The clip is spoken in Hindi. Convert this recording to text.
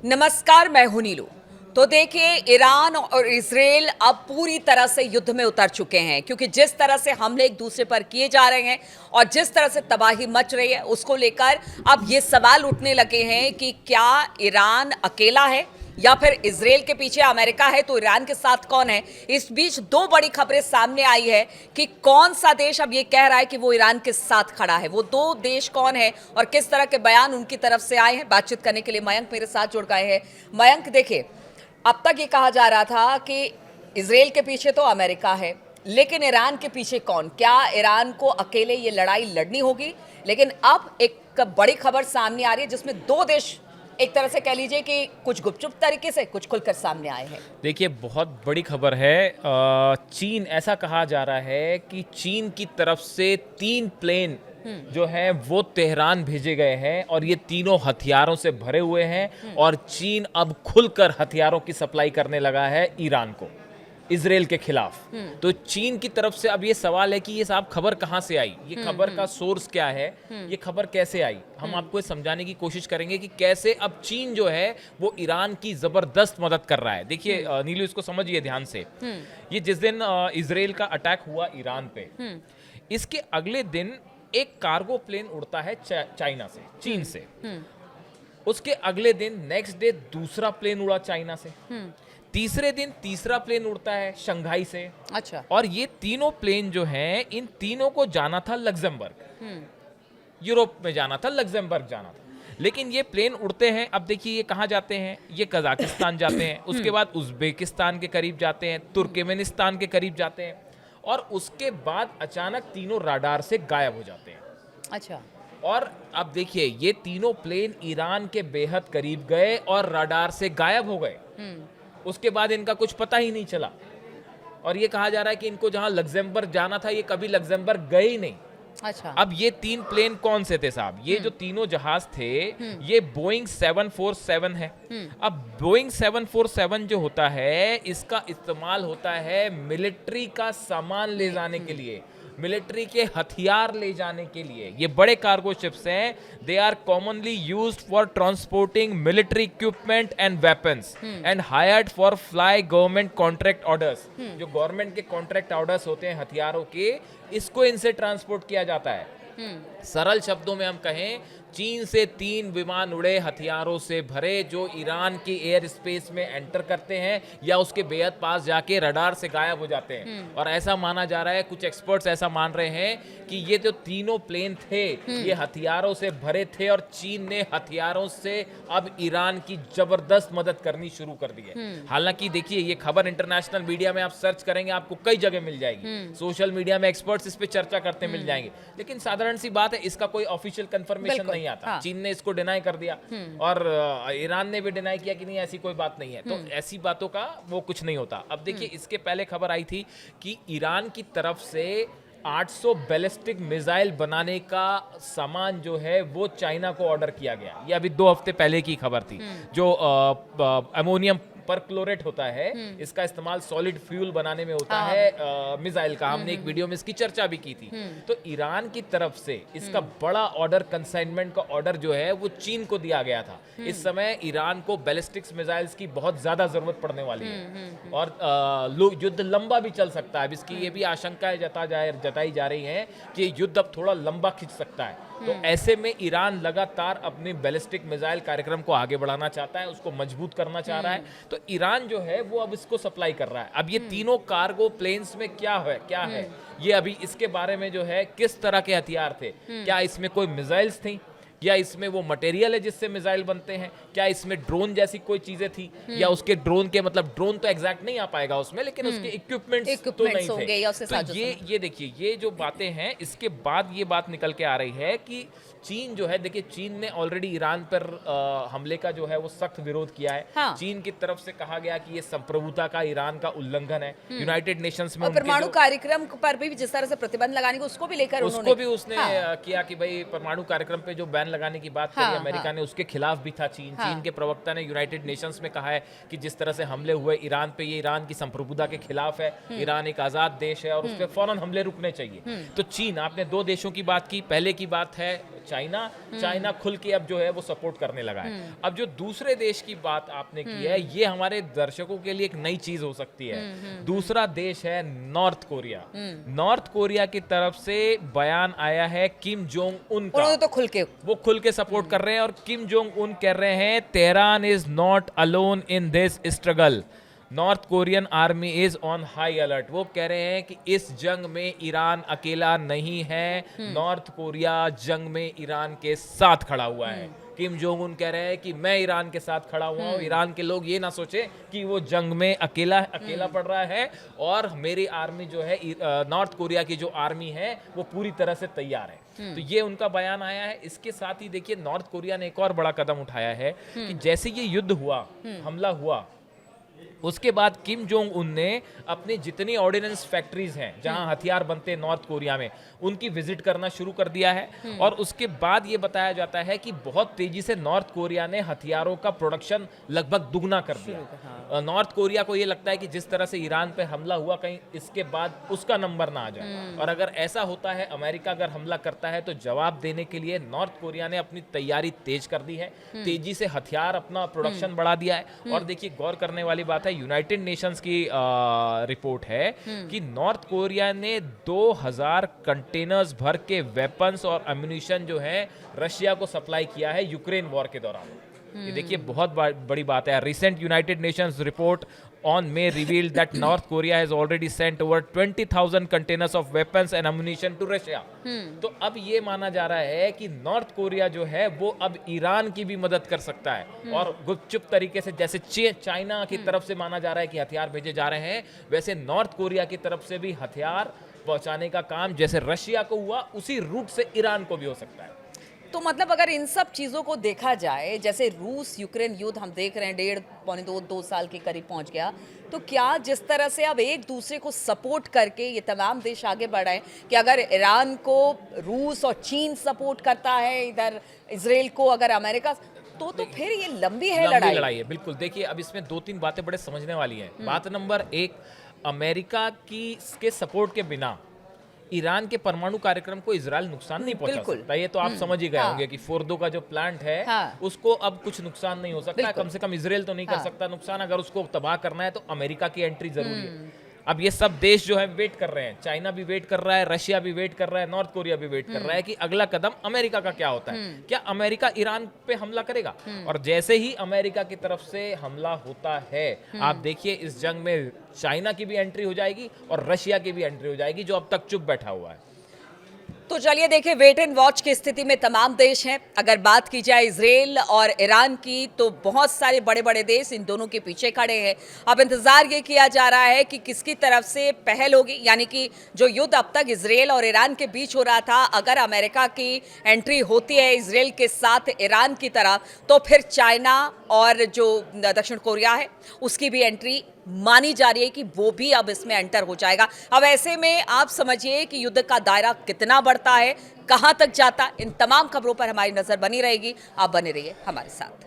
नमस्कार, मैं हूं नीलू। तो देखिए, ईरान और इजराइल अब पूरी तरह से युद्ध में उतर चुके हैं, क्योंकि जिस तरह से हमले एक दूसरे पर किए जा रहे हैं और जिस तरह से तबाही मच रही है, उसको लेकर अब ये सवाल उठने लगे हैं कि क्या ईरान अकेला है या फिर इजराइल के पीछे अमेरिका है, तो ईरान के साथ कौन है। इस बीच दो बड़ी खबरें सामने आई है कि कौन सा देश अब ये कह रहा है कि वो ईरान के साथ खड़ा है। वो दो देश कौन है और किस तरह के बयान उनकी तरफ से आए हैं, बातचीत करने के लिए मयंक मेरे साथ जुड़ गए हैं। मयंक, देखिए, अब तक ये कहा जा रहा था कि इजराइल के पीछे तो अमेरिका है, लेकिन ईरान के पीछे कौन? क्या ईरान को अकेले ये लड़ाई लड़नी होगी? लेकिन अब एक बड़ी खबर सामने आ रही है जिसमें दो देश, एक तरह से कह लीजिए कि कुछ गुपचुप तरीके से, कुछ खुलकर सामने आए हैं। देखिए, बहुत बड़ी खबर है। चीन, ऐसा कहा जा रहा है कि चीन की तरफ से 3 प्लेन जो है वो तेहरान भेजे गए हैं और ये तीनों हथियारों से भरे हुए हैं और चीन अब खुलकर हथियारों की सप्लाई करने लगा है ईरान को, इजराइल के खिलाफ। तो चीन की तरफ से अब ये सवाल है कि ये साहब खबर कहां से आई, ये खबर का सोर्स क्या है, ये खबर कैसे आई। हम आपको समझाने की कोशिश करेंगे कि कैसे अब चीन जो है वो ईरान की जबरदस्त मदद कर रहा है। देखिए नीलू, इसको समझिए ध्यान से। ये जिस दिन इजराइल का अटैक हुआ ईरान पे, इसके अगले दिन एक कार्गो प्लेन उड़ता है चाइना से, चीन से। उसके अगले दिन नेक्स्ट डे दूसरा प्लेन उड़ा चाइना से। तीसरे दिन तीसरा प्लेन उड़ता है शंघाई से। अच्छा। और ये तीनों प्लेन जो हैं, इन तीनों को जाना था लग्जमबर्ग, यूरोप में जाना था, लग्जमबर्ग जाना था। लेकिन ये प्लेन उड़ते हैं, अब देखिए ये कहाँ जाते हैं, ये कजाकिस्तान जाते हैं, उसके बाद उज्बेकिस्तान के करीब जाते हैं, तुर्कमेनिस्तान के करीब जाते हैं, और उसके बाद अचानक तीनों राडार से गायब हो जाते हैं। अच्छा। और अब देखिए, ये तीनों प्लेन ईरान के बेहद करीब गए और राडार से गायब हो गए। उसके बाद इनका कुछ पता ही नहीं चला। और ये कहा जा रहा है कि इनको जहां लग्जमबर्ग जाना था, ये कभी लग्जमबर्ग गए ही नहीं। अच्छा। अब ये 3 प्लेन कौन से थे साहब? ये जो तीनों जहाज थे, ये बोइंग 747 है। अब बोइंग 747 जो होता है, इसका इस्तेमाल होता है मिलिट्री का सामान ले जाने के लिए, मिलिट्री के हथियार ले जाने के लिए। ये बड़े कार्गो शिप्स हैं। They are commonly used for transporting military equipment and weapons and hired for fly government contract orders. जो गवर्नमेंट के कॉन्ट्रैक्ट ऑर्डर्स होते हैं हथियारों के, इसको इनसे ट्रांसपोर्ट किया जाता है। सरल शब्दों में हम कहें, चीन से 3 विमान उड़े हथियारों से भरे, जो ईरान की एयर स्पेस में एंटर करते हैं या उसके बेहद पास जाके रडार से गायब हो जाते हैं। और ऐसा माना जा रहा है, कुछ एक्सपर्ट्स ऐसा मान रहे हैं कि ये जो तीनों प्लेन थे, ये हथियारों से भरे थे और चीन ने हथियारों से अब ईरान की जबरदस्त मदद करनी शुरू कर दी है। हालांकि देखिए, ये खबर इंटरनेशनल मीडिया में आप सर्च करेंगे, आपको कई जगह मिल जाएगी। सोशल मीडिया में एक्सपर्ट्स इस पे चर्चा करते मिल जाएंगे। लेकिन साधारण सी बात है, इसका कोई ऑफिशियल कंफर्मेशन नहीं आता। हाँ। चीन ने इसको डिनाई कर दिया और ईरान ने भी डिनाई किया कि नहीं, ऐसी कोई बात नहीं है। तो ऐसी बातों का वो कुछ नहीं होता। अब देखिए, इसके पहले खबर आई थी कि ईरान की तरफ से 800 बैलिस्टिक मिसाइल बनाने का सामान जो है वो चाइना को ऑर्डर किया गया। ये अभी 2 हफ्ते पहले की खबर थी। जो अमोनियम परक्लोरेट होता है, इसका इस्तेमाल सॉलिड फ्यूल बनाने में होता है मिसाइल का। हमने एक वीडियो में इसकी चर्चा भी की थी। तो ईरान की तरफ से इसका बड़ा ऑर्डर, कंसाइनमेंट का ऑर्डर जो है वो चीन को दिया गया था। इस समय ईरान को बैलिस्टिक्स मिसाइल्स की बहुत ज्यादा जरूरत पड़ने वाली है और युद्ध लंबा भी चल सकता है। अब इसकी ये भी आशंकाएं जताई जा रही है कि युद्ध अब थोड़ा लंबा खिंच सकता है। तो ऐसे में ईरान लगातार अपने बैलिस्टिक मिसाइल कार्यक्रम को आगे बढ़ाना चाहता है, उसको मजबूत करना चाह रहा है। तो ईरान जो है वो अब इसको सप्लाई कर रहा है। अब ये तीनों कार्गो प्लेन्स में क्या है ये अभी इसके बारे में जो है, किस तरह के हथियार थे, क्या इसमें कोई मिसाइल्स थी, या इसमें वो मटेरियल है जिससे मिसाइल बनते हैं, क्या इसमें ड्रोन जैसी कोई चीजें थी, या उसके ड्रोन के, मतलब ड्रोन तो एग्जैक्ट नहीं आ पाएगा उसमें, लेकिन उसके इक्विपमेंट्स तो नहीं थे। तो ये देखिए, ये जो बातें हैं, इसके बाद ये बात निकल के आ रही है कि चीन जो है, देखिए, चीन ने ऑलरेडी ईरान पर हमले का जो है वो सख्त विरोध किया है। हाँ। चीन की तरफ से कहा गया कि ये संप्रभुता का ईरान का उल्लंघन है। यूनाइटेड नेशंस में परमाणु कार्यक्रम पर भी जिस तरह से प्रतिबंध लगाने को, उसको भी लेकर उसको भी उसने किया कि भाई परमाणु कार्यक्रम पे जो बैन लगाने की बात हाँ, करी अमेरिका ने, उसके खिलाफ भी था चीन। चीन के प्रवक्ता ने यूनाइटेड नेशंस में कहा है कि जिस तरह से हमले हुए ईरान पे, ये ईरान की संप्रभुता के खिलाफ है। ईरान एक आज़ाद देश है और उस पर फौरन हमले रुकने चाहिए। तो चीन, आपने दो देशों की बात की, पहले की बात है चाइना। चाइना खुल के अब जो है वो सपोर्ट करने लगा है। अब जो दूसरे देश की बात आपने की है, ये हमारे दर्शकों के लिए एक नई चीज हो सकती है। दूसरा देश है नॉर्थ कोरिया। नॉर्थ कोरिया की तरफ से बयान आया है किम जोंग उन का, उन्होंने तो वो खुल के सपोर्ट कर रहे हैं। और किम जोंग उन कह रहे हैं Tehran is not alone in this struggle, north Korean army is on high alert. वो कह रहे हैं कि इस जंग में ईरान अकेला नहीं है, नॉर्थ कोरिया जंग में ईरान के साथ खड़ा हुआ है। किम जोंग उन कह रहे हैं कि मैं ईरान के साथ खड़ा हुआ हूँ, ईरान के लोग ये ना सोचे कि वो जंग में अकेला पड़ रहा है, और मेरी आर्मी जो है, नॉर्थ कोरिया की जो आर्मी है वो पूरी तरह से तैयार है। तो ये उनका बयान आया है। इसके साथ ही देखिए नॉर्थ कोरिया ने एक और बड़ा कदम उठाया है कि जैसे ये युद्ध हुआ, हमला हुआ, उसके बाद किम जोंग उन ने अपनी जितनी ऑर्डिनेंस फैक्ट्रीज हैं जहां हथियार बनते हैं नॉर्थ कोरिया में, उनकी विजिट करना शुरू कर दिया है। और उसके बाद ये बताया जाता है कि बहुत तेजी से नॉर्थ कोरिया ने हथियारों का प्रोडक्शन लगभग दुगना कर दिया। नॉर्थ कोरिया को ये लगता है कि जिस तरह से ईरान पे हमला हुआ, कहीं इसके बाद उसका नंबर ना आ जाए, और अगर ऐसा होता है, अमेरिका अगर हमला करता है, तो जवाब देने के लिए नॉर्थ कोरिया ने अपनी तैयारी तेज कर दी है, तेजी से हथियार अपना प्रोडक्शन बढ़ा दिया है। और देखिए गौर करने वाली बात है, यूनाइटेड नेशंस की रिपोर्ट है कि नॉर्थ कोरिया ने 2000 कंटेनर्स भर के वेपन्स और अम्यूनिशन जो है रशिया को सप्लाई किया है यूक्रेन वॉर के दौरान। ये देखिए बहुत बड़ी बात है। Recent United Nations report on May revealed that North Korea has already sent over 20,000 containers of weapons and ammunition to Russia. तो अब ये माना जा रहा है कि नॉर्थ कोरिया जो है वो अब ईरान की भी मदद कर सकता है, और गुपचुप तरीके से, जैसे चाइना की तरफ से माना जा रहा है कि हथियार भेजे जा रहे हैं, वैसे नॉर्थ कोरिया की तरफ से भी हथियार पहुंचाने का काम जैसे रशिया को हुआ, उसी रूट से ईरान को भी हो सकता है। तो मतलब अगर इन सब चीज़ों को देखा जाए, जैसे रूस यूक्रेन युद्ध हम देख रहे हैं 1.5-2 साल के करीब पहुंच गया, तो क्या जिस तरह से अब एक दूसरे को सपोर्ट करके ये तमाम देश आगे बढ़ रहे हैं, कि अगर ईरान को रूस और चीन सपोर्ट करता है, इधर इसराइल को अगर अमेरिका, तो फिर ये लंबी लड़ाई है। बिल्कुल, देखिए अब इसमें 2-3 बातें बड़े समझने वाली हैं। बात नंबर 1, अमेरिका के सपोर्ट के बिना ईरान के परमाणु कार्यक्रम को इजराइल नुकसान नहीं पहुंचा सकता। ये तो आप समझ ही गए होंगे कि फोर्दो का जो प्लांट है, उसको अब कुछ नुकसान नहीं हो सकता। कम से कम इजराइल तो नहीं कर सकता नुकसान। अगर उसको तबाह करना है तो अमेरिका की एंट्री जरूरी है। अब ये सब देश जो है वेट कर रहे हैं, चाइना भी वेट कर रहा है, रशिया भी वेट कर रहा है, नॉर्थ कोरिया भी वेट कर रहा है कि अगला कदम अमेरिका का क्या होता है। क्या अमेरिका ईरान पे हमला करेगा? और जैसे ही अमेरिका की तरफ से हमला होता है, आप देखिए इस जंग में चाइना की भी एंट्री हो जाएगी और रशिया की भी एंट्री हो जाएगी, जो अब तक चुप बैठा हुआ है। तो चलिए देखिए, वेट एंड वॉच की स्थिति में तमाम देश हैं। अगर बात की जाए इजराइल और ईरान की, तो बहुत सारे बड़े बड़े देश इन दोनों के पीछे खड़े हैं। अब इंतजार ये किया जा रहा है कि किसकी तरफ से पहल होगी, यानी कि जो युद्ध अब तक इजराइल और ईरान के बीच हो रहा था, अगर अमेरिका की एंट्री होती है इजराइल के साथ ईरान की तरफ, तो फिर चाइना और जो दक्षिण कोरिया है उसकी भी एंट्री मानी जा रही है कि वो भी अब इसमें एंटर हो जाएगा। अब ऐसे में आप समझिए कि युद्ध का दायरा कितना बढ़ता है, कहां तक जाता, इन तमाम खबरों पर हमारी नजर बनी रहेगी। आप बने रहिए हमारे साथ।